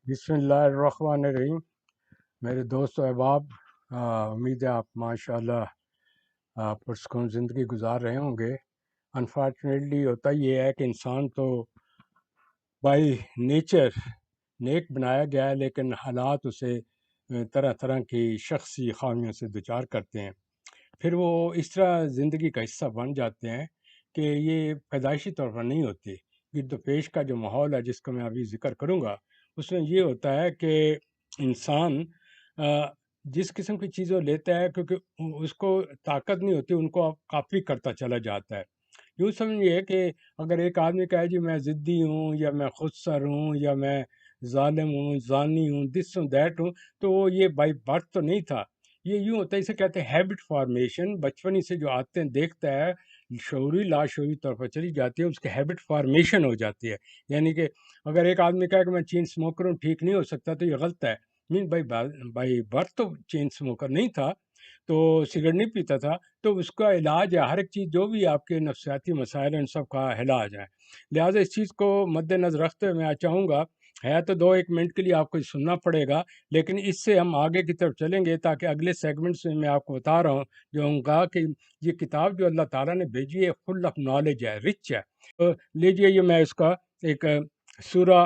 بسم اللہ الرحمن الرحیم۔ میرے دوست و احباب، امید ہے آپ ماشاءاللہ پرسکون زندگی گزار رہے ہوں گے۔ انفارچونیٹلی ہوتا یہ ہے کہ انسان تو بائی نیچر نیک بنایا گیا ہے، لیکن حالات اسے طرح طرح کی شخصی خامیوں سے دوچار کرتے ہیں۔ پھر وہ اس طرح زندگی کا حصہ بن جاتے ہیں کہ یہ پیدائشی طور پر نہیں ہوتی۔ گرد و پیش کا جو ماحول ہے جس کا میں ابھی ذکر کروں گا، اس میں یہ ہوتا ہے کہ انسان جس قسم کی چیزوں لیتا ہے، کیونکہ اس کو طاقت نہیں ہوتی، ان کو کاپی کرتا چلا جاتا ہے۔ یوں سمجھیے کہ اگر ایک آدمی کہے جی میں ضدی ہوں، یا میں خود سر ہوں، یا میں ظالم ہوں، زانی ہوں، دس ہوں، دیٹ ہوں، تو وہ یہ بائی برتھ تو نہیں تھا۔ یہ یوں ہوتا ہے، اسے کہتے ہیں ہیبٹ فارمیشن۔ بچپن ہی سے جو عادتیں دیکھتا ہے، شعوری لاشعوری طور پر چلی جاتی ہے، اس کی ہیبٹ فارمیشن ہو جاتی ہے۔ یعنی کہ اگر ایک آدمی کہے کہ میں چین اسموکر ہوں، ٹھیک نہیں ہو سکتا، تو یہ غلط ہے۔ مین بائی برتھ تو چین اسموکر نہیں تھا، تو سگریٹ نہیں پیتا تھا، تو اس کا علاج ہے، ہر ایک چیز جو بھی آپ کے نفسیاتی مسائل ہیں ان سب کا علاج ہے۔ لہٰذا اس چیز کو مد نظر رکھتے ہوئے میں چاہوں گا، ہے تو 2-1 منٹ کے لیے آپ کو سننا پڑے گا، لیکن اس سے ہم آگے کی طرف چلیں گے، تاکہ اگلے سیگمنٹس میں آپ کو بتا رہا ہوں جو ہوں گا کہ یہ کتاب جو اللہ تعالیٰ نے بھیجی ہے فل آف نالج ہے، رچ ہے۔ تو لیجئے یہ میں اس کا ایک سورہ،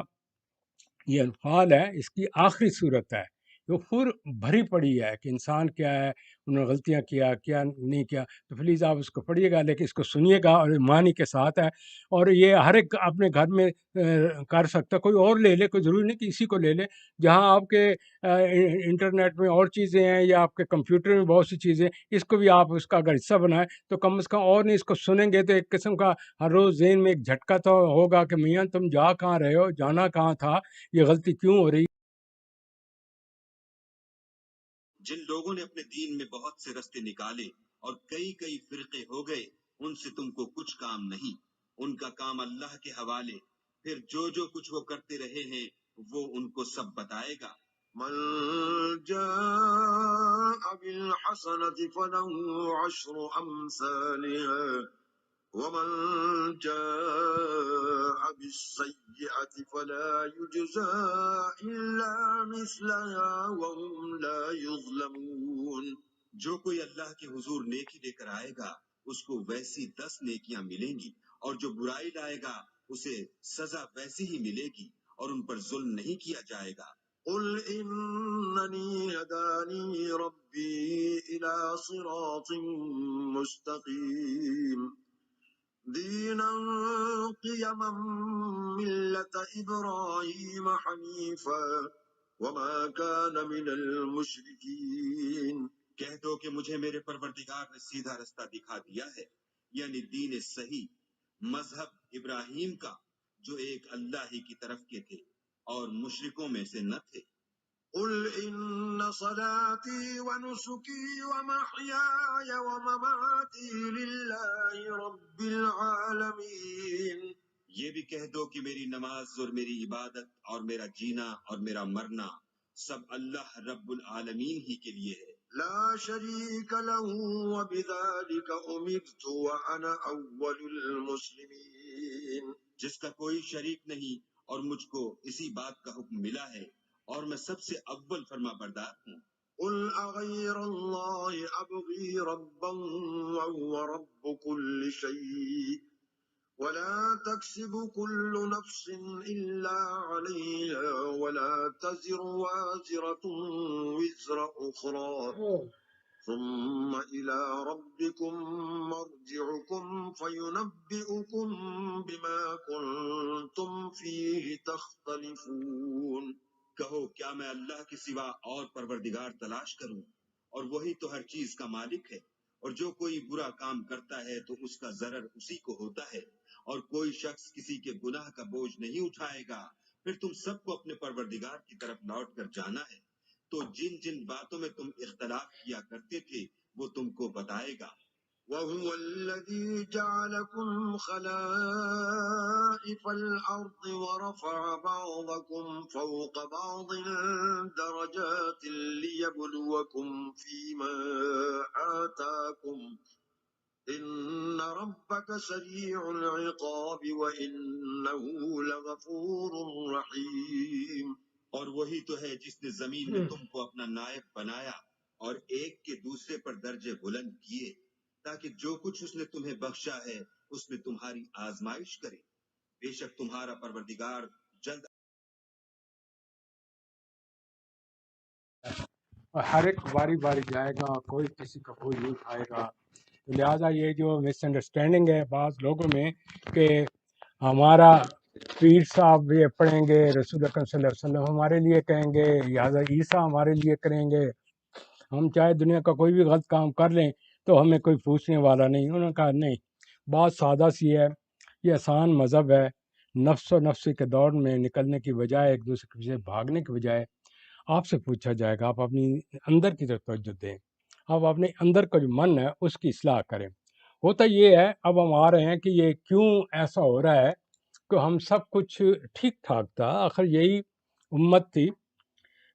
یہ انفال ہے، اس کی آخری صورت ہے، وہ پور بھری پڑی ہے کہ انسان کیا ہے، انہوں نے غلطیاں کیا نہیں کیا۔ تو پلیز آپ اس کو پڑھیے گا، لیکن اس کو سنیے گا اور معنی کے ساتھ ہے، اور یہ ہر ایک اپنے گھر میں کر سکتا، کوئی اور لے لے، کوئی ضروری نہیں کہ اسی کو لے لے۔ جہاں آپ کے انٹرنیٹ میں اور چیزیں ہیں، یا آپ کے کمپیوٹر میں بہت سی چیزیں، اس کو بھی آپ اس کا اگر حصہ بنائیں تو کم از کم، اور نہیں اس کو سنیں گے تو ایک قسم کا ہر روز ذہن میں ایک جھٹکا تو ہوگا کہ میاں تم جا کہاں رہے ہو، جانا کہاں تھا، یہ غلطی کیوں ہو رہی۔ جن لوگوں نے اپنے دین میں بہت سے رستے نکالے اور کئی کئی فرقے ہو گئے، ان سے تم کو کچھ کام نہیں، ان کا کام اللہ کے حوالے، پھر جو کچھ وہ کرتے رہے ہیں وہ ان کو سب بتائے گا۔ من جاء بالحسنة فله عشر أمثالها ومن جاء بالسيئة فلا يجزى إلا مثلها وهم لا يظلمون۔ جو کوئی اللہ کے حضور نیکی لے کر آئے گا اس کو ویسی 10 نیکیاں ملیں گی، اور جو برائی لائے گا اسے سزا ویسی ہی ملے گی، اور ان پر ظلم نہیں کیا جائے گا۔ قل إنني هداني ربي إلى صراط مستقيم دينا قيما ملة إبراهيم حنيفا وما كان من المشركين۔ کہہ دو کہ مجھے میرے پروردگار نے سیدھا رستہ دکھا دیا ہے، یعنی دین صحیح، مذہب ابراہیم کا جو ایک اللہ ہی کی طرف کے تھے اور مشرکوں میں سے نہ تھے۔ قل إن صلاتي ونسكي ومحياي ومماتي لله رب العالمين۔ یہ بھی کہہ دو کہ میری نماز اور میری عبادت اور میرا جینا اور میرا مرنا سب اللہ رب العالمین ہی کے لیے ہے۔ لا شريك له وبذلك أمرت وأنا أول المسلمين۔ جس کا کوئی شریک نہیں اور مجھ کو اسی بات کا حکم ملا ہے، اور میں سب سے اول فرما بردار ہوں۔ قل اغیر اللہ ابغی ربا وهو رب كل شيء ولا تكسب كل نفس إلا عليها ولا تزر وازرة وزر أخرى ثم إلى ربكم مرجعكم فينبئكم بما كنتم فيه تختلفون۔ کہو کیا میں اللہ کے سوا اور پروردگار تلاش کروں، اور وہی تو ہر چیز کا مالک ہے، اور جو کوئی برا کام کرتا ہے تو اس کا ضرر اسی کو ہوتا ہے، اور کوئی شخص کسی کے گناہ کا بوجھ نہیں اٹھائے گا۔ پھر تم سب کو اپنے پروردگار کی طرف لوٹ کر جانا ہے، تو جن جن باتوں میں تم اختلاف کیا کرتے تھے وہ تم کو بتائے گا۔ وَهُوَ الَّذِي جَعَلَكُمْ خَلَائِفَ الْأَرْضِ وَرَفَعَ بَعْضَكُمْ فَوْقَ بَعْضٍ دَرَجَاتٍ لِيَبْلُوَكُمْ فِيمَا آتَاكُمْ إِنَّ رَبَّكَ سَرِيعُ الْعِقَابِ وَإِنَّهُ لَغَفُورٌ رَحِيمٌ۔ اور وہی تو ہے جس نے زمین میں تم کو اپنا نائب بنایا اور ایک کے دوسرے پر درجے بلند کیے تاکہ جو کچھ اس نے تمہیں بخشا ہے اس میں تمہاری آزمائش کرے، بے شک تمہارا پروردگار جلد ہر ایک باری باری جائے گا، کوئی کسی کا کوئی نہیں اٹھائے گا. لہٰذا یہ جو مس انڈرسٹینڈنگ ہے بعض لوگوں میں کہ ہمارا پیر صاحب یہ پڑھیں گے، رسول اکرم صلی اللہ علیہ وسلم ہمارے لیے کہیں گے، لہٰذا عیسیٰ ہمارے لیے کریں گے، ہم چاہے دنیا کا کوئی بھی غلط کام کر لیں تو ہمیں کوئی پوچھنے والا نہیں. انہوں نے کہا نہیں، بات سادہ سی ہے، یہ آسان مذہب ہے. نفس و نفسی کے دور میں نکلنے کی بجائے، ایک دوسرے کے پیچھے بھاگنے کی بجائے آپ سے پوچھا جائے گا، آپ اپنی اندر کی طرف توجہ دیں، آپ اپنے اندر کا جو من ہے اس کی اصلاح کریں. ہوتا یہ ہے، اب ہم آ رہے ہیں کہ یہ کیوں ایسا ہو رہا ہے کہ ہم سب کچھ ٹھیک ٹھاک تھا. آخر یہی امت تھی،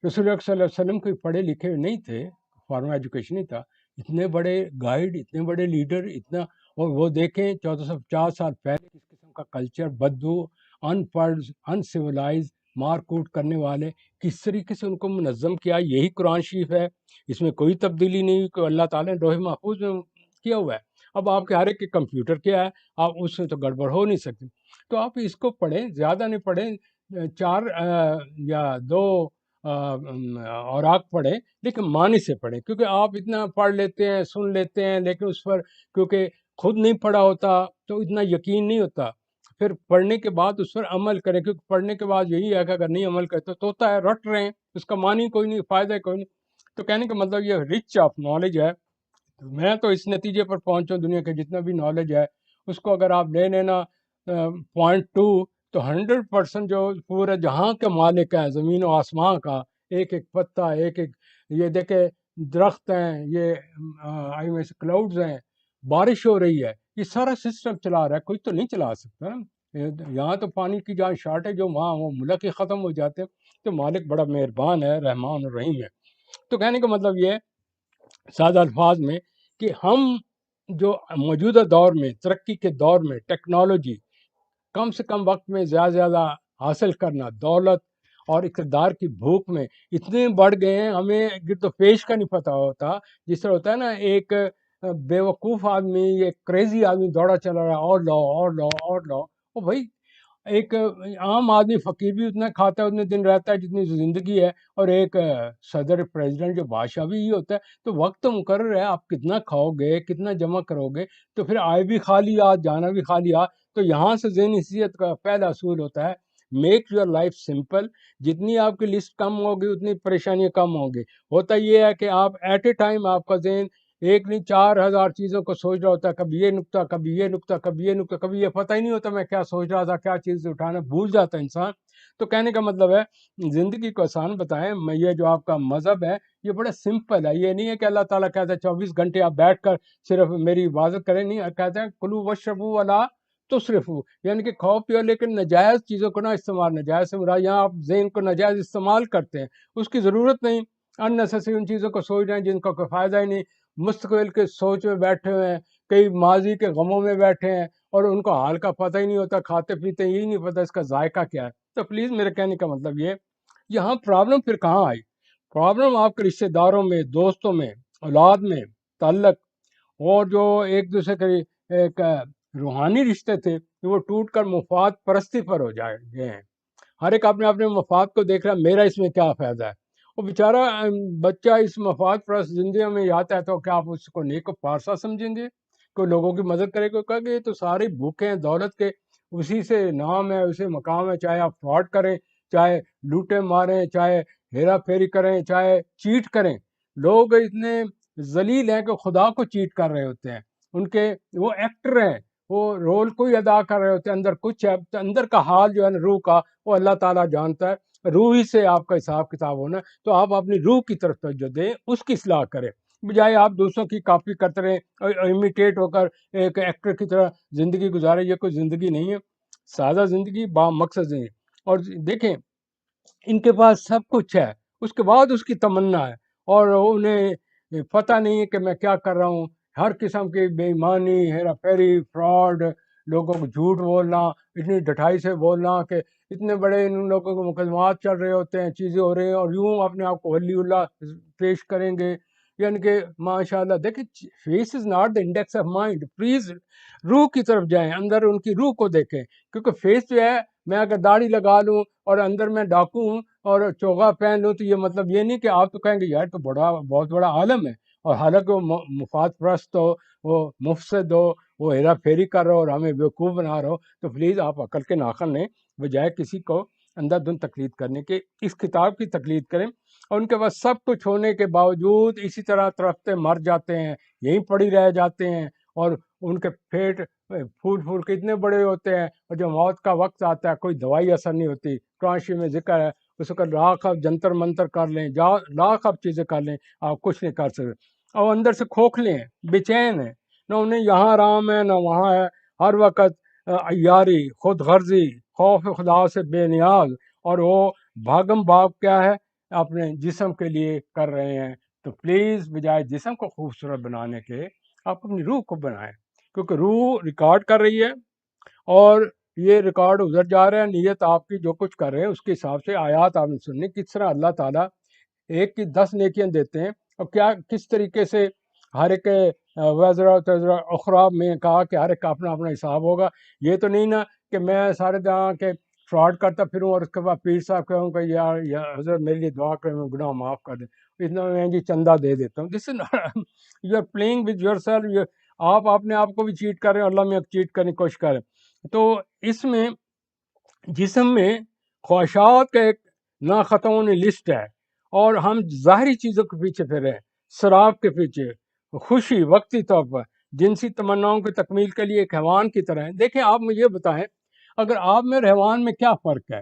رسول اللہ صلی اللہ علیہ وسلم کوئی پڑھے لکھے نہیں تھے، فارمل ایجوکیشن نہیں تھا، اتنے بڑے گائیڈ، اتنے بڑے لیڈر، اتنا، اور وہ دیکھیں 1450 سال پہلے کس قسم کا کلچر، بدو، ان پڑھ، ان سیولائز، مار کوٹ کرنے والے، کس طریقے سے ان کو منظم کیا. یہی قرآن شریف ہے، اس میں کوئی تبدیلی نہیں ہوئی کہ اللہ تعالیٰ نے لوح محفوظ میں کیا ہوا ہے. اب آپ کے ہر ایک کے کمپیوٹر کیا ہے، آپ اس میں تو گڑبڑ ہو نہیں سکتی. تو آپ اس کو پڑھیں، زیادہ نہیں پڑھیں، 4 یا 2 اوراق پڑھیں، لیکن معنی سے پڑھیں، کیونکہ آپ اتنا پڑھ لیتے ہیں، سن لیتے ہیں، لیکن اس پر کیونکہ خود نہیں پڑھا ہوتا تو اتنا یقین نہیں ہوتا. پھر پڑھنے کے بعد اس پر عمل کریں، کیونکہ پڑھنے کے بعد یہی ہے کہ اگر نہیں عمل کرتے تو ہوتا ہے رٹ رہے ہیں، اس کا معنی کوئی نہیں، فائدہ کوئی نہیں. تو کہنے کا مطلب یہ رچ آف نالج ہے. میں تو اس نتیجے پر پہنچا، دنیا کے جتنا بھی نالج ہے اس کو اگر آپ لے لینا 0.2 تو 100% جو پورے جہاں کے مالک ہے، زمین و آسمان کا، ایک ایک پتا، ایک ایک، یہ دیکھے درخت ہیں، یہ آئی میں سے کلاؤڈز ہیں، بارش ہو رہی ہے، یہ سارا سسٹم چلا رہا ہے، کوئی تو نہیں چلا سکتا نا. یہاں تو پانی کی جہاں شارٹیج ہو وہاں وہ ملک ہی ختم ہو جاتے ہیں. تو مالک بڑا مہربان ہے، رحمان الرحیم ہے. تو کہنے کا مطلب یہ ہے سادہ الفاظ میں کہ ہم جو موجودہ دور میں، ترقی کے دور میں، ٹیکنالوجی کم سے کم وقت میں زیادہ سے زیادہ حاصل کرنا، دولت اور اقتدار کی بھوک میں اتنے بڑھ گئے ہیں، ہمیں گرد و پیش کا نہیں پتہ ہوتا. جس طرح ہوتا ہے نا، ایک بے وقوف آدمی، ایک کریزی آدمی دوڑا چلا رہا ہے، اور لو اور لو اور لو. او بھائی، ایک عام آدمی فقیر بھی اتنا کھاتا ہے، اتنے دن رہتا ہے جتنی زندگی ہے، اور ایک صدر پریزیڈنٹ جو بادشاہ بھی ہی ہوتا ہے. تو وقت تو مقرر ہے، آپ کتنا کھاؤ گے، کتنا جمع کرو گے. تو پھر آئے بھی خالی آ، جانا بھی خالی آ. تو یہاں سے ذہنی حیثیت کا پہلا اصول ہوتا ہے، میک یور لائف سمپل. جتنی آپ کی لسٹ کم ہوگی اتنی پریشانیاں کم ہوں گی. ہوتا یہ ہے کہ آپ ایٹ اے ٹائم، آپ کا ذہن ایک نہیں 4000 چیزوں کو سوچ رہا ہوتا ہے، کبھی یہ نکتہ، کبھی یہ نکتہ، کبھی یہ نکتہ، کبھی یہ پتہ ہی نہیں ہوتا میں کیا سوچ رہا تھا، کیا چیز اٹھانا، بھول جاتا ہے انسان. تو کہنے کا مطلب ہے زندگی کو آسان بتائیں. میں یہ جو آپ کا مذہب ہے یہ بڑا سمپل ہے. یہ نہیں ہے کہ اللہ تعالیٰ کہتا ہے 24 گھنٹے آپ بیٹھ کر صرف میری عبادت کریں، نہیں، کہتے ہیں کلو وشربو ولا تصرفو، یعنی کہ کھاؤ پیو لیکن نجائز چیزوں کو نہ استعمال. نجائز سے مراد یہاں آپ ذہن کو نجائز استعمال کرتے ہیں، اس کی ضرورت نہیں. ان نیسیسری ان چیزوں کو سوچ رہے ہیں جن کا کوئی فائدہ ہی نہیں. مستقبل کے سوچ میں بیٹھے ہوئے ہیں، کئی ماضی کے غموں میں بیٹھے ہیں، اور ان کو حال کا پتہ ہی نہیں ہوتا، کھاتے پیتے یہی نہیں پتہ اس کا ذائقہ کیا ہے. تو پلیز میرے کہنے کا مطلب یہ، یہاں پرابلم پھر کہاں آئی؟ پرابلم آپ کے رشتہ داروں میں، دوستوں میں، اولاد میں، تعلق، اور جو ایک دوسرے کے ایک روحانی رشتے تھے وہ ٹوٹ کر مفاد پرستی پر ہو جائے گئے ہیں. ہر ایک اپنے اپنے مفاد کو دیکھ رہا ہے، میرا اس میں کیا فائدہ ہے. وہ بیچارہ بچہ اس مفاد پرست زندگی میں آتا ہے تو کیا آپ اس کو نیک و پارسا سمجھیں گے؟ کوئی لوگوں کی مدد کرے گا؟ کہا کہ یہ تو سارے بھوکے ہیں دولت کے، اسی سے نام ہے، اسی مقام ہے. چاہے آپ فراڈ کریں، چاہے لوٹے ماریں، چاہے ہیرا پھیری کریں، چاہے چیٹ کریں. لوگ اتنے ذلیل ہیں کہ خدا کو چیٹ کر رہے ہوتے ہیں. ان کے وہ ایکٹر ہیں، وہ رول کو ہی ادا کر رہے ہوتے ہیں، اندر کچھ ہے. اندر کا حال جو ہے نا روح کا، وہ اللہ تعالیٰ جانتا ہے. روح ہی سے آپ کا حساب کتاب ہونا ہے. تو آپ اپنی روح کی طرف توجہ دیں، اس کی اصلاح کریں، بجائے آپ دوسروں کی کاپی کرتے رہیں اور امیٹیٹ ہو کر ایک ایکٹر کی طرح زندگی گزارے. یہ کوئی زندگی نہیں ہے. سادہ زندگی با مقصد زندگی. اور دیکھیں ان کے پاس سب کچھ ہے، اس کے بعد اس کی تمنا ہے، اور انہیں پتہ نہیں ہے کہ میں کیا کر رہا ہوں. ہر قسم کی بے ایمانی، ہیرا پھیری، فراڈ، لوگوں کو جھوٹ بولنا، اتنی ڈٹائی سے بولنا کہ اتنے بڑے ان لوگوں کو مقدمات چل رہے ہوتے ہیں، چیزیں ہو رہی ہیں، اور یوں اپنے آپ کو ولی اللہ پیش کریں گے. یعنی کہ ماشاء اللہ دیکھیں، face is not the index of mind. Please روح کی طرف جائیں، اندر ان کی روح کو دیکھیں. کیونکہ فیس جو ہے، میں اگر داڑھی لگا لوں اور اندر میں ڈاکو ہوں اور چوغا پہن لوں تو یہ مطلب یہ نہیں کہ آپ تو کہیں گے یار تو بہت بڑا عالم ہے، اور حالانکہ وہ مفاد پرست ہو، وہ مفسد ہو، وہ ہیرا پھیری کر رہا ہو اور ہمیں بیوقوف بنا رہا ہو. تو پلیز آپ عقل کے ناخن لیں، بجائے کسی کو اندھا دھند تقلید کرنے کے اس کتاب کی تقلید کریں. اور ان کے پاس سب کچھ ہونے کے باوجود اسی طرح تڑپتے مر جاتے ہیں، یہیں پڑی رہ جاتے ہیں، اور ان کے پیٹ پھول کے اتنے بڑے ہوتے ہیں، اور جو موت کا وقت آتا ہے کوئی دوائی اثر نہیں ہوتی. قرآن شریف میں ذکر ہے، اس کو لاکھ آپ جنتر منتر کر لیں، لاکھ آپ چیزیں کر لیں، آپ کچھ نہیں کر سکتے. اور اندر سے کھوکھلے ہیں، بے چین ہیں، نہ انہیں یہاں آرام ہے نہ وہاں ہے. ہر وقت عیاری، خود غرضی، خوف خدا سے بے نیاز، اور وہ بھاگم بھاگ کیا ہے اپنے جسم کے لیے کر رہے ہیں. تو پلیز بجائے جسم کو خوبصورت بنانے کے آپ اپنی روح کو بنائیں، کیونکہ روح ریکارڈ کر رہی ہے، اور یہ ریکارڈ ادھر جا رہا ہے. نیت آپ کی جو کچھ کر رہے ہیں اس کے حساب سے آیات آپ نے سننی، کس طرح اللہ تعالیٰ ایک کی 10 نیکیاں دیتے ہیں، اور کیا کس طریقے سے ہر ایک وزرا تزرا اخرا میں کہا کہ ہر ایک کا اپنا اپنا حساب ہوگا. یہ تو نہیں نا کہ میں سارے جہاں کے فراڈ کرتا پھروں اور اس کے بعد پیر صاحب کہوں کہ یار حضرت میرے لیے دعا کریں، میں گناہ معاف کر دیں، اتنا میں جی چندہ دے دیتا ہوں. This is you are playing with yourself. آپ اپنے آپ کو بھی چیٹ کر رہے ہیں، اللہ میں چیٹ کرنے کی کوشش کر رہے ہیں. تو اس میں جسم میں خواہشات کا ایک نا ختم ہونے لسٹ ہے، اور ہم ظاہری چیزوں کے پیچھے پھر ہیں، شراب کے پیچھے، خوشی وقتی طور پر، جنسی تمناؤں کی تکمیل کے لیے ایک حیوان کی طرح ہے. دیکھیں آپ مجھے یہ بتائیں، اگر آپ میں اور حیوان میں کیا فرق ہے؟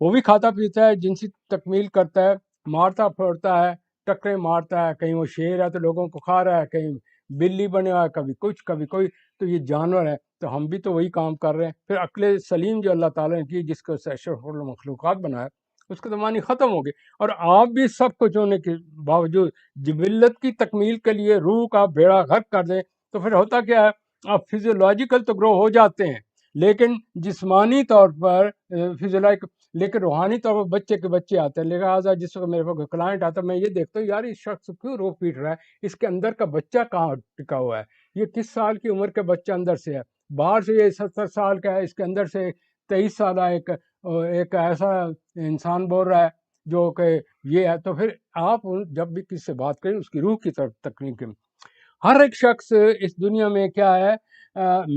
وہ بھی کھاتا پیتا ہے، جنسی تکمیل کرتا ہے، مارتا پھوڑتا ہے، ٹکرے مارتا ہے، کہیں وہ شیر ہے تو لوگوں کو کھا رہا ہے، کہیں بلی بنے ہوا ہے، کبھی کچھ کبھی کوئی. تو یہ جانور ہے، تو ہم بھی تو وہی کام کر رہے ہیں. پھر عقل سلیم جو اللہ تعالیٰ نے کی، جس کو اشرف المخلوقات بنایا، اس کے تو معنی ختم ہو گئے. اور آپ بھی سب کچھ ہونے کے باوجود جبلت کی تکمیل کے لیے روح کا بیڑا غرق کر دیں، تو پھر ہوتا کیا ہے؟ آپ فزیولوجیکل تو گرو ہو جاتے ہیں، لیکن جسمانی طور پر فزیولوجیکل، لیکن روحانی طور پر بچے کے بچے آتے ہیں. لہٰذا جس وقت میرے پاس کلائنٹ آتا ہے، میں یہ دیکھتا ہوں یار اس شخص کیوں رو پیٹ رہا ہے، اس کے اندر کا بچہ کہاں ٹکا ہوا ہے، یہ کس سال کی عمر کا بچہ اندر سے ہے، باہر سے یہ 70 سال کا ہے، اس کے اندر سے 23 سالہ ایک ایسا انسان بول رہا ہے جو کہ یہ ہے. تو پھر آپ جب بھی کسی سے بات کریں اس کی روح کی طرف تکنیک. ہر ایک شخص اس دنیا میں کیا ہے،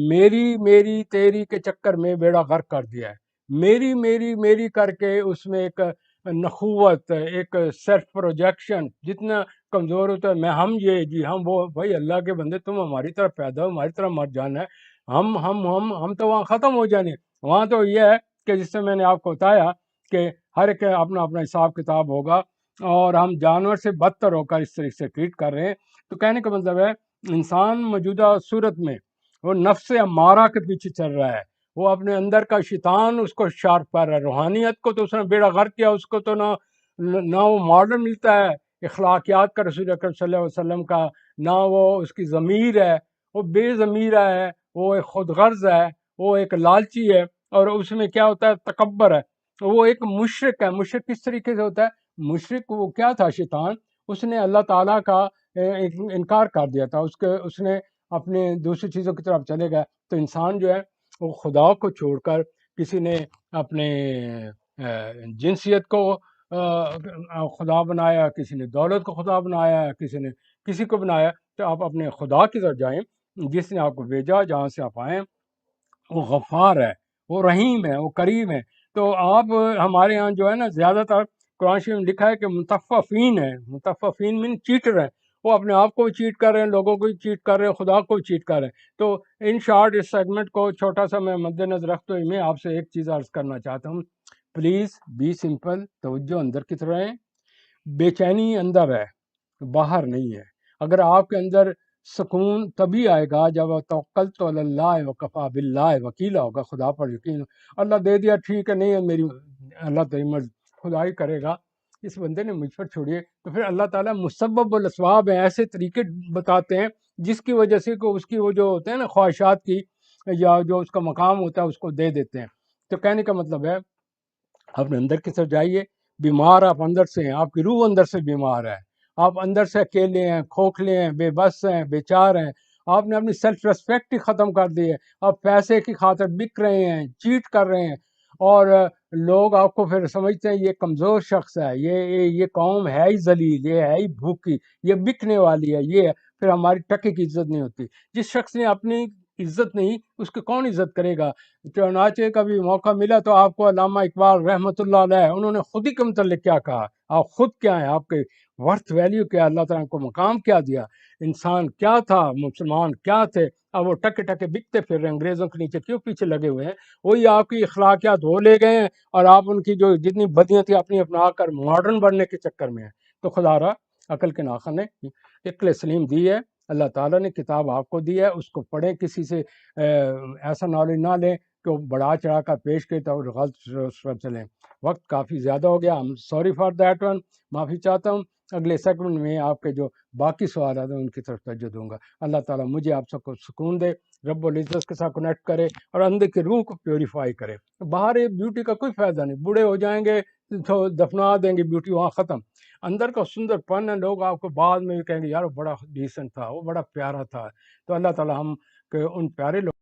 میری تیری کے چکر میں بیڑا غرق کر دیا ہے. میری کر کے اس میں ایک نخوت، ایک سیلف پروجیکشن جتنا کمزور ہوتا ہے. میں ہم یہ جی ہم وہ. بھائی اللہ کے بندے، تم ہماری طرف پیدا ہو، ہماری طرف مر جانا ہے. ہم تو وہاں ختم ہو جانے. وہاں تو یہ ہے کہ جس سے میں نے آپ کو بتایا کہ ہر ایک اپنا اپنا حساب کتاب ہوگا، اور ہم جانور سے بدتر ہو کر اس طریقے سے ٹریٹ کر رہے ہیں. تو کہنے کا مطلب ہے انسان موجودہ صورت میں وہ نفس امارہ کے پیچھے چل رہا ہے، وہ اپنے اندر کا شیطان اس کو شارپ کر رہا ہے. روحانیت کو تو اس نے بیڑا غرق کیا، اس کو تو نہ وہ ماڈرن ملتا ہے اخلاقیات کا، رسول اکرم صلی اللہ علیہ وسلم کا، نہ وہ اس کی ضمیر ہے، وہ بے ضمیر ہے، وہ ایک خود غرض ہے، وہ ایک لالچی ہے. اور اس میں کیا ہوتا ہے؟ تکبر ہے. وہ ایک مشرک ہے. مشرک کس طریقے سے ہوتا ہے؟ مشرک وہ کیا تھا؟ شیطان. اس نے اللہ تعالیٰ کا انکار کر دیا تھا، اس نے اپنے دوسری چیزوں کی طرف چلے گئے. تو انسان جو ہے وہ خدا کو چھوڑ کر کسی نے اپنے جنسیت کو خدا بنایا، کسی نے دولت کو خدا بنایا، کسی نے کسی کو بنایا. تو آپ اپنے خدا کی طرف جائیں جس نے آپ کو بھیجا، جہاں سے آپ آئیں. وہ غفار ہے، وہ رحیم ہے، وہ کریم ہے. تو آپ ہمارے ہاں جو ہے نا، زیادہ تر قرآن شریف میں لکھا ہے کہ متففین ہے. متففین من چیٹر ہے. وہ اپنے آپ کو بھی چیٹ کر رہے ہیں، لوگوں کو بھی چیٹ کر رہے ہیں، خدا کو بھی چیٹ کر رہے ہیں. تو ان شارٹ اس سیگمنٹ کو چھوٹا سا میں مد نظر رکھتے ہوئے میں آپ سے ایک چیز عرض کرنا چاہتا ہوں. Please be simple. توجہ اندر کی طرف ہے. بے چینی اندر ہے، باہر نہیں ہے. اگر آپ کے اندر سکون تبھی آئے گا جب توکلت علی اللہ وکفی باللہ وکیلا ہوگا. خدا پر یقین. اللہ دے دیا ٹھیک ہے، نہیں ہے میری، اللہ تیری مرضی، خدا ہی کرے گا، اس بندے نے مجھ پر چھوڑیے. تو پھر اللہ تعالیٰ مسبب الاسباب ہیں، ایسے طریقے بتاتے ہیں جس کی وجہ سے اس کی وہ جو ہوتے ہیں نا خواہشات کی یا جو اس کا مقام ہوتا ہے اس کو دے دیتے ہیں۔ تو کہنے کا مطلب ہے اپنے اندر کی طرف جائیے، بیمار آپ اندر سے ہیں، آپ کی روح اندر سے بیمار ہے، آپ اندر سے اکیلے ہیں، کھوکھلے ہیں، بے بس ہیں، بے چار ہیں، آپ نے اپنی سیلف ریسپیکٹ ہی ختم کر دی ہے، آپ پیسے کی خاطر بک رہے ہیں، چیٹ کر رہے ہیں، اور لوگ آپ کو پھر سمجھتے ہیں یہ کمزور شخص ہے، یہ قوم ہے ہی ذلیل، یہ ہے ہی بھوکی، یہ بکنے والی ہے، یہ پھر ہماری ٹکے کی عزت نہیں ہوتی۔ جس شخص نے اپنی عزت نہیں، اس کی کون عزت کرے گا؟ چنانچہ کبھی موقع ملا تو آپ کو علامہ اقبال رحمۃ اللہ علیہ انہوں نے خود ہی کے متعلق کیا کہا، آپ خود کیا ہیں، آپ کے ورتھ ویلیو کیا، اللہ تعالیٰ نے کو مقام کیا دیا، انسان کیا تھا، مسلمان کیا تھے، اب وہ ٹکے ٹکے بکتے پھر رہے ہیں، انگریزوں کے نیچے کیوں پیچھے لگے ہوئے ہیں؟ وہی آپ کی اخلاقیات وہ لے گئے ہیں، اور آپ ان کی جو جتنی بدیاں تھیں اپنی اپنا کر ماڈرن بننے کے چکر میں ہیں۔ تو خدا را عقل کے ناخن نے عقل سلیم دی ہے، اللہ تعالیٰ نے کتاب آپ کو دی ہے، اس کو پڑھیں، کسی سے ایسا نالج نہ لیں کہ وہ بڑھا چڑھا کر پیش کرے تو غلط رسٹ پر چلیں۔ وقت کافی زیادہ ہو گیا، ہم سوری فار دیٹ ون، معافی چاہتا ہوں۔ اگلے سیگمنٹ میں آپ کے جو باقی سوالات ہیں ان کی طرف توجہ دوں گا۔ اللہ تعالیٰ مجھے آپ سب کو سکون دے، رب العزت کے ساتھ کنیکٹ کرے اور اندر کی روح کو پیوریفائی کرے۔ باہر بیوٹی کا کوئی فائدہ نہیں، بوڑھے ہو جائیں گے تو دفنا دیں گے، بیوٹی وہاں ختم۔ اندر کا سندر پن ہے، لوگ آپ کو بعد میں بھی کہیں گے یار وہ بڑا ڈیسنٹ تھا، وہ بڑا پیارا تھا۔ تو اللہ تعالیٰ ہم کہ ان پیارے لوگ